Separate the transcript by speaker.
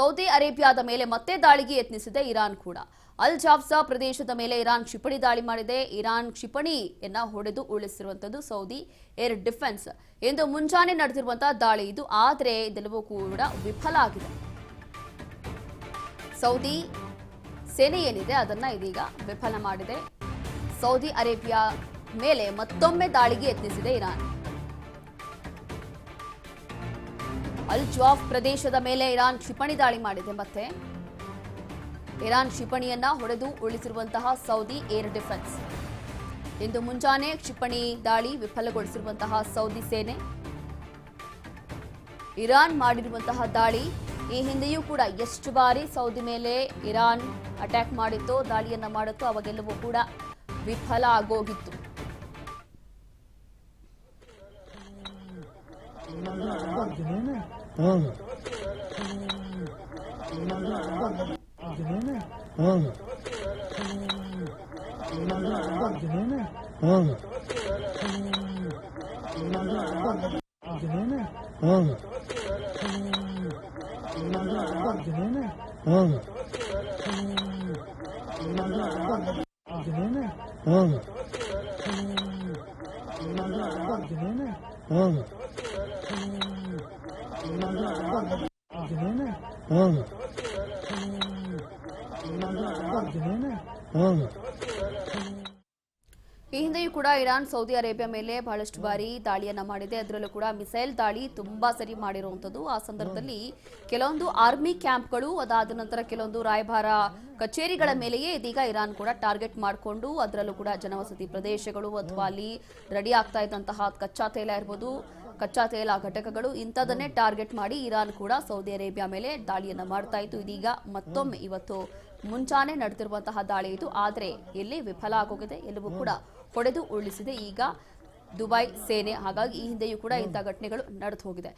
Speaker 1: Saudi ಅರೇಬಿಯಾದ ಮೇಲೆ ಮತ್ತೆ ದಾಳಿಗೆ ಯತ್ನಿಸಿದೆ ಇರಾನ್ ಕೂಡ. ಅಲ್ ಜಾಫ್ಜಾ ಪ್ರದೇಶದ ಮೇಲೆ ಇರಾನ್ ಕ್ಷಿಪಣಿ ದಾಳಿ ಮಾಡಿದೆ. ಇರಾನ್ ಕ್ಷಿಪಣಿಯನ್ನ ಹೊಡೆದು ಉರುಳಿಸಿರುವಂತದ್ದು ಸೌದಿ ಏರ್ ಡಿಫೆನ್ಸ್. ಇಂದು ಮುಂಜಾನೆ ನಡೆದಿರುವಂತಹ ದಾಳಿ ಇದು. ಆದರೆ ಇದೆಲ್ಲವೂ ಕೂಡ ವಿಫಲ ಆಗಿದೆ. ಸೌದಿ ಸೇನೆ ಏನಿದೆ ಅದನ್ನ ಇದೀಗ ವಿಫಲ ಮಾಡಿದೆ. ಸೌದಿ ಅರೇಬಿಯಾ ಮೇಲೆ ಮತ್ತೊಮ್ಮೆ ದಾಳಿಗೆ ಯತ್ನಿಸಿದೆ ಇರಾನ್. ಅಲ್ ಜಾಫ್ ಪ್ರದೇಶದ ಮೇಲೆ ಇರಾನ್ ಕ್ಷಿಪಣಿ ದಾಳಿ ಮಾಡಿದೆ. ಮತ್ತೆ ಇರಾನ್ ಕ್ಷಿಪಣಿಯನ್ನ ಹೊಡೆದು ಉರುಳಿಸಿರುವಂತಹ ಸೌದಿ ಏರ್ ಡಿಫೆನ್ಸ್. ಇಂದು ಮುಂಜಾನೆ ಕ್ಷಿಪಣಿ ದಾಳಿ ವಿಫಲಗೊಳಿಸಿರುವಂತಹ ಸೌದಿ ಸೇನೆ. ಇರಾನ್ ಮಾಡಿರುವಂತಹ ದಾಳಿ ಈ ಹಿಂದೆಯೂ ಕೂಡ ಎಷ್ಟು ಬಾರಿ ಸೌದಿ ಮೇಲೆ ಇರಾನ್ ಅಟ್ಯಾಕ್ ಮಾಡಿತ್ತೋ, ದಾಳಿಯನ್ನ ಮಾಡುತ್ತೋ, ಅವಾಗೆಲ್ಲವೂ ಕೂಡ ವಿಫಲ ಆಗೋಗಿತ್ತು. ಈ ಹಿಂದೆಯೂ ಕೂಡ ಇರಾನ್ ಸೌದಿ ಅರೇಬಿಯಾ ಮೇಲೆ ಬಹಳಷ್ಟು ಬಾರಿ ದಾಳಿಯನ್ನ ಮಾಡಿದೆ. ಅದರಲ್ಲೂ ಕೂಡ ಮಿಸೈಲ್ ದಾಳಿ ತುಂಬಾ ಸರಿ ಮಾಡಿರುವಂತದ್ದು. ಆ ಸಂದರ್ಭದಲ್ಲಿ ಕೆಲವೊಂದು ಆರ್ಮಿ ಕ್ಯಾಂಪ್ಗಳು, ಅದಾದ ನಂತರ ಕೆಲವೊಂದು ರಾಯಭಾರ ಕಚೇರಿಗಳ ಮೇಲೆಯೇ ಇದೀಗ ಇರಾನ್ ಕೂಡ ಟಾರ್ಗೆಟ್ ಮಾಡಿಕೊಂಡು, ಅದರಲ್ಲೂ ಕೂಡ ಜನವಸತಿ ಪ್ರದೇಶಗಳು ಅಥವಾ ಅಲ್ಲಿ ರೆಡಿ ಆಗ್ತಾ ಇದ್ದಂತಹ ಕಚ್ಚಾ ತೈಲ ಇರ್ಬೋದು, ಕಚ್ಚಾ ತೈಲ ಘಟಕಗಳು, ಇಂಥದನ್ನೇ ಟಾರ್ಗೆಟ್ ಮಾಡಿ ಇರಾನ್ ಕೂಡ ಸೌದಿ ಅರೇಬಿಯಾ ಮೇಲೆ ದಾಳಿಯನ್ನ ಮಾಡ್ತಾ ಇತ್ತು. ಇದೀಗ ಮತ್ತೊಮ್ಮೆ ಇವತ್ತು ಮುಂಚಾನೆ ನಡೆದಿರುವಂತಹ ದಾಳಿ ಇದು. ಆದರೆ ಎಲ್ಲಿ ವಿಫಲ ಆಗೋಗಿದೆ, ಎಲ್ಲವೂ ಕೂಡ ಹೊಡೆದು ಉರುಳಿಸಿದೆ ಈಗ ದುಬೈ ಸೇನೆ. ಹಾಗಾಗಿ ಈ ಹಿಂದೆಯೂ ಕೂಡ ಇಂಥ ಘಟನೆಗಳು ನಡೆದು ಹೋಗಿದೆ.